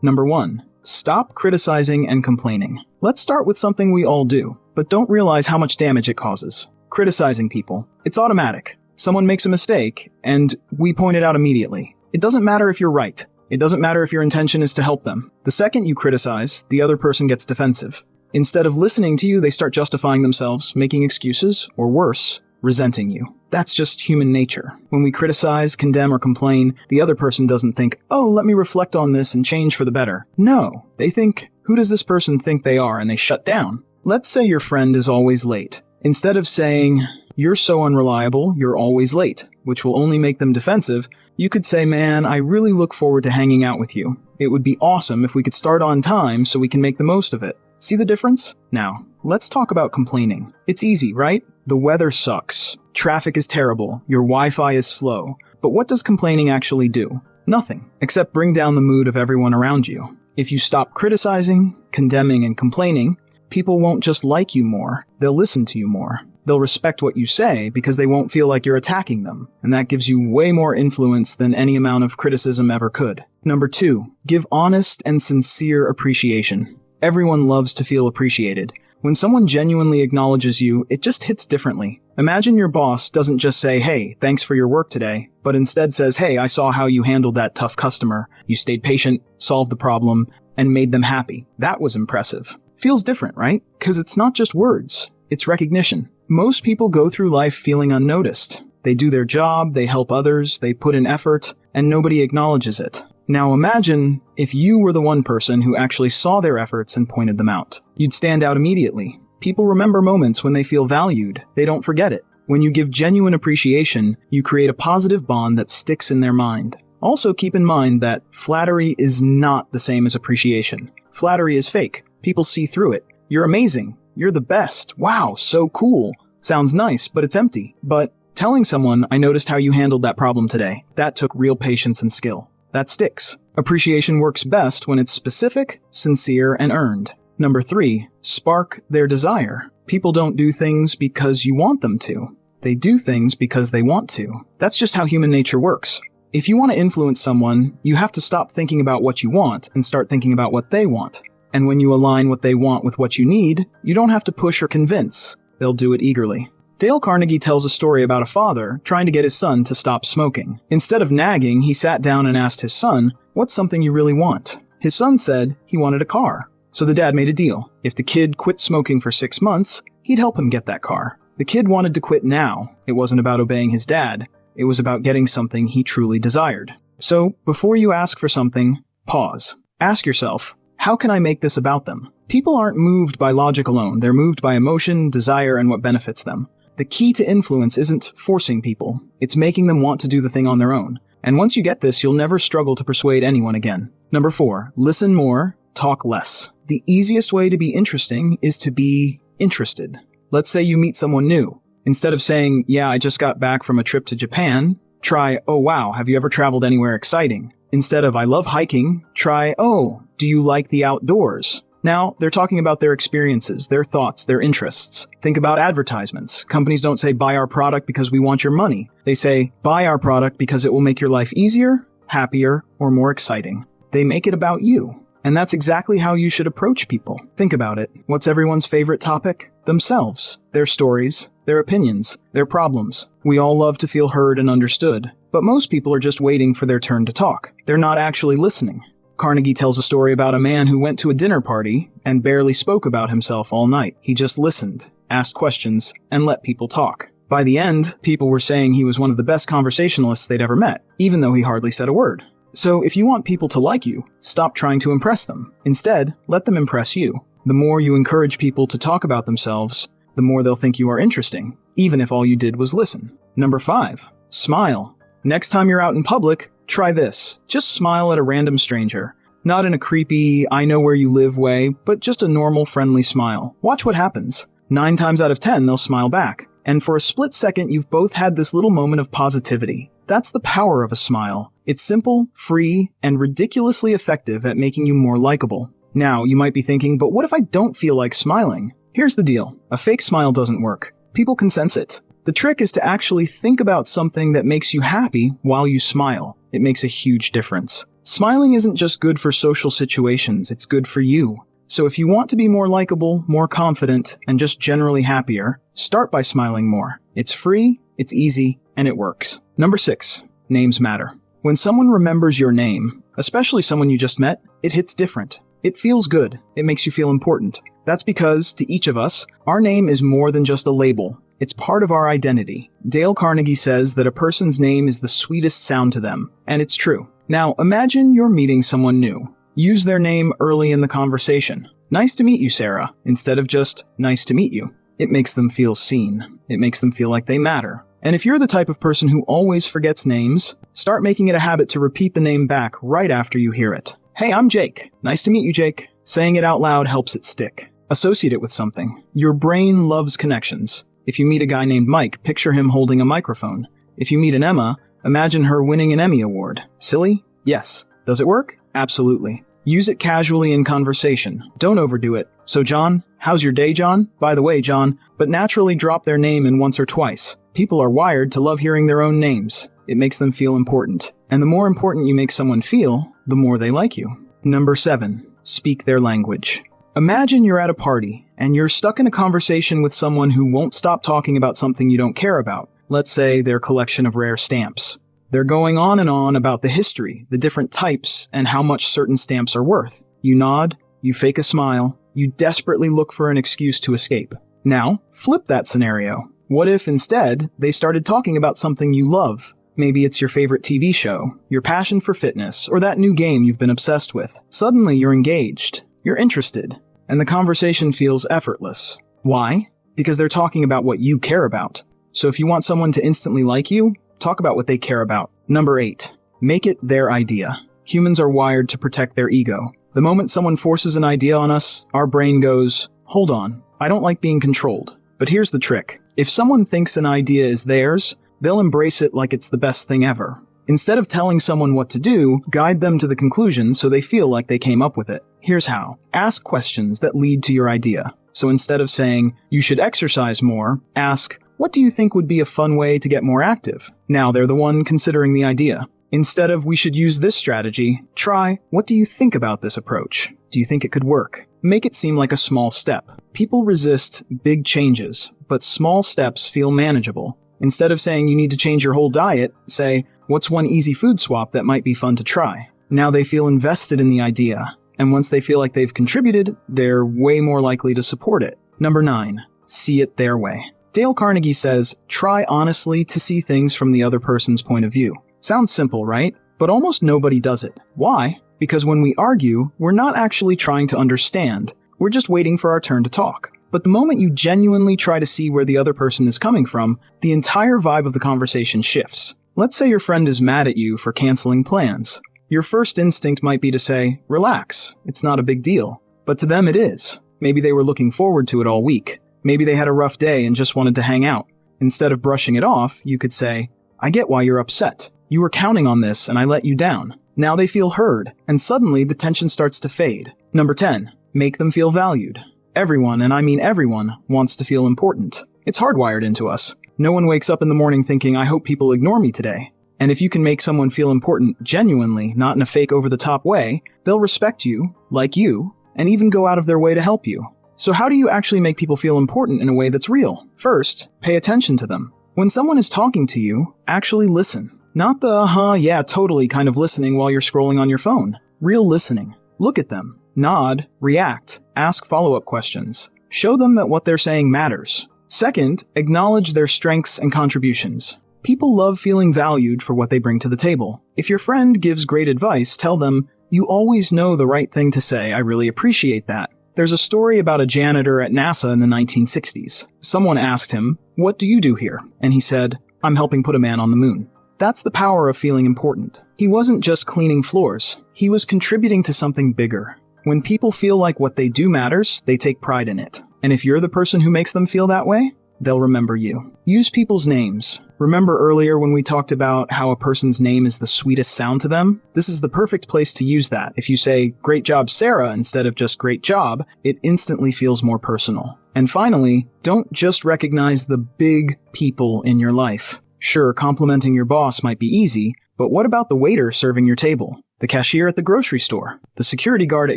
Number 1. Stop criticizing and complaining. Let's start with something we all do, but don't realize how much damage it causes. Criticizing people. It's automatic. Someone makes a mistake, and we point it out immediately. It doesn't matter if you're right. It doesn't matter if your intention is to help them. The second you criticize, the other person gets defensive. Instead of listening to you, they start justifying themselves, making excuses, or worse, resenting you. That's just human nature. When we criticize, condemn, or complain, the other person doesn't think, oh, let me reflect on this and change for the better. No, they think, who does this person think they are? And they shut down. Let's say your friend is always late. Instead of saying, you're so unreliable, you're always late, which will only make them defensive, you could say, man, I really look forward to hanging out with you. It would be awesome if we could start on time so we can make the most of it. See the difference? Now, let's talk about complaining. It's easy, right? The weather sucks. Traffic is terrible. Your Wi-Fi is slow. But what does complaining actually do? Nothing, except bring down the mood of everyone around you. If you stop criticizing, condemning, and complaining, people won't just like you more, they'll listen to you more. They'll respect what you say because they won't feel like you're attacking them, and that gives you way more influence than any amount of criticism ever could. Number 2, give honest and sincere appreciation. Everyone loves to feel appreciated. When someone genuinely acknowledges you, it just hits differently. Imagine your boss doesn't just say, hey, thanks for your work today, but instead says, hey, I saw how you handled that tough customer. You stayed patient, solved the problem, and made them happy. That was impressive. Feels different, right? Because it's not just words, it's recognition. Most people go through life feeling unnoticed. They do their job, they help others, they put in effort, and nobody acknowledges it. Now imagine if you were the one person who actually saw their efforts and pointed them out. You'd stand out immediately. People remember moments when they feel valued. They don't forget it. When you give genuine appreciation, you create a positive bond that sticks in their mind. Also keep in mind that flattery is not the same as appreciation. Flattery is fake. People see through it. You're amazing. You're the best. Wow, so cool. Sounds nice, but it's empty. But telling someone, I noticed how you handled that problem today, that took real patience and skill. That sticks. Appreciation works best when it's specific, sincere, and earned. Number 3, spark their desire. People don't do things because you want them to. They do things because they want to. That's just how human nature works. If you want to influence someone, you have to stop thinking about what you want and start thinking about what they want. And when you align what they want with what you need, you don't have to push or convince. They'll do it eagerly. Dale Carnegie tells a story about a father trying to get his son to stop smoking. Instead of nagging, he sat down and asked his son, what's something you really want? His son said he wanted a car. So the dad made a deal. If the kid quit smoking for 6 months, he'd help him get that car. The kid wanted to quit now. It wasn't about obeying his dad. It was about getting something he truly desired. So, before you ask for something, pause. Ask yourself, how can I make this about them? People aren't moved by logic alone. They're moved by emotion, desire, and what benefits them. The key to influence isn't forcing people. It's making them want to do the thing on their own. And once you get this, you'll never struggle to persuade anyone again. Number 4, listen more, talk less. The easiest way to be interesting is to be interested. Let's say you meet someone new. Instead of saying, yeah, I just got back from a trip to Japan, try, oh wow, have you ever traveled anywhere exciting? Instead of, I love hiking, try, oh, do you like the outdoors? Now, they're talking about their experiences, their thoughts, their interests. Think about advertisements. Companies don't say, buy our product because we want your money. They say, buy our product because it will make your life easier, happier, or more exciting. They make it about you. And that's exactly how you should approach people. Think about it. What's everyone's favorite topic? Themselves. Their stories, their opinions, their problems. We all love to feel heard and understood. But most people are just waiting for their turn to talk. They're not actually listening. Carnegie tells a story about a man who went to a dinner party and barely spoke about himself all night. He just listened, asked questions, and let people talk. By the end, people were saying he was one of the best conversationalists they'd ever met, even though he hardly said a word. So if you want people to like you, stop trying to impress them. Instead, let them impress you. The more you encourage people to talk about themselves, the more they'll think you are interesting, even if all you did was listen. Number 5, smile. Next time you're out in public, try this. Just smile at a random stranger. Not in a creepy, I know where you live way, but just a normal, friendly smile. Watch what happens. 9 times out of 10, they'll smile back. And for a split second, you've both had this little moment of positivity. That's the power of a smile. It's simple, free, and ridiculously effective at making you more likable. Now, you might be thinking, but what if I don't feel like smiling? Here's the deal. A fake smile doesn't work. People can sense it. The trick is to actually think about something that makes you happy while you smile. It makes a huge difference. Smiling isn't just good for social situations, it's good for you. So if you want to be more likable, more confident, and just generally happier, start by smiling more. It's free, it's easy, and it works. Number 6. Names matter. When someone remembers your name, especially someone you just met, it hits different. It feels good. It makes you feel important. That's because, to each of us, our name is more than just a label. It's part of our identity. Dale Carnegie says that a person's name is the sweetest sound to them, and it's true. Now, imagine you're meeting someone new. Use their name early in the conversation. Nice to meet you, Sarah, instead of just, nice to meet you. It makes them feel seen. It makes them feel like they matter. And if you're the type of person who always forgets names, start making it a habit to repeat the name back right after you hear it. Hey, I'm Jake. Nice to meet you, Jake. Saying it out loud helps it stick. Associate it with something. Your brain loves connections. If you meet a guy named Mike, picture him holding a microphone. If you meet an Emma, imagine her winning an Emmy Award. Silly? Yes. Does it work? Absolutely. Use it casually in conversation. Don't overdo it. So John, how's your day, John? By the way, John, but naturally drop their name in once or twice. People are wired to love hearing their own names. It makes them feel important. And the more important you make someone feel, the more they like you. Number 7. Speak their language. Imagine you're at a party, and you're stuck in a conversation with someone who won't stop talking about something you don't care about. Let's say their collection of rare stamps. They're going on and on about the history, the different types, and how much certain stamps are worth. You nod, you fake a smile, you desperately look for an excuse to escape. Now, flip that scenario. What if instead they started talking about something you love? Maybe it's your favorite TV show, your passion for fitness, or that new game you've been obsessed with. Suddenly you're engaged, you're interested, and the conversation feels effortless. Why? Because they're talking about what you care about. So if you want someone to instantly like you, talk about what they care about. Number 8. Make it their idea. Humans are wired to protect their ego. The moment someone forces an idea on us, our brain goes, hold on, I don't like being controlled. But here's the trick. If someone thinks an idea is theirs, they'll embrace it like it's the best thing ever. Instead of telling someone what to do, guide them to the conclusion so they feel like they came up with it. Here's how. Ask questions that lead to your idea. So instead of saying, you should exercise more, ask, what do you think would be a fun way to get more active? Now they're the one considering the idea. Instead of, we should use this strategy, try, what do you think about this approach? Do you think it could work? Make it seem like a small step. People resist big changes, but small steps feel manageable. Instead of saying you need to change your whole diet, say, what's one easy food swap that might be fun to try? Now they feel invested in the idea, and once they feel like they've contributed, they're way more likely to support it. Number 9. See it their way. Dale Carnegie says, try honestly to see things from the other person's point of view. Sounds simple, right? But almost nobody does it. Why? Because when we argue, we're not actually trying to understand. We're just waiting for our turn to talk. But the moment you genuinely try to see where the other person is coming from, the entire vibe of the conversation shifts. Let's say your friend is mad at you for canceling plans. Your first instinct might be to say, relax, it's not a big deal. But to them it is. Maybe they were looking forward to it all week. Maybe they had a rough day and just wanted to hang out. Instead of brushing it off, you could say, I get why you're upset. You were counting on this and I let you down. Now they feel heard, and suddenly the tension starts to fade. Number 10. Make them feel valued. Everyone, and I mean everyone, wants to feel important. It's hardwired into us. No one wakes up in the morning thinking, I hope people ignore me today. And if you can make someone feel important genuinely, not in a fake over-the-top way, they'll respect you, like you, and even go out of their way to help you. So how do you actually make people feel important in a way that's real? First, pay attention to them. When someone is talking to you, actually listen. Not the, yeah, totally kind of listening while you're scrolling on your phone. Real listening. Look at them. Nod, react, ask follow-up questions. Show them that what they're saying matters. Second, acknowledge their strengths and contributions. People love feeling valued for what they bring to the table. If your friend gives great advice, tell them, you always know the right thing to say, I really appreciate that. There's a story about a janitor at NASA in the 1960s. Someone asked him, what do you do here? And he said, I'm helping put a man on the moon. That's the power of feeling important. He wasn't just cleaning floors. He was contributing to something bigger. When people feel like what they do matters, they take pride in it. And if you're the person who makes them feel that way, they'll remember you. Use people's names. Remember earlier when we talked about how a person's name is the sweetest sound to them? This is the perfect place to use that. If you say, great job, Sarah, instead of just great job, it instantly feels more personal. And finally, don't just recognize the big people in your life. Sure, complimenting your boss might be easy, but what about the waiter serving your table? the cashier at the grocery store, the security guard at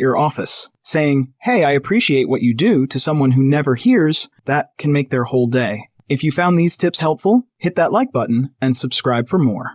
your office. Saying, "Hey, I appreciate what you do," to someone who never hears, that can make their whole day. If you found these tips helpful, hit that like button and subscribe for more.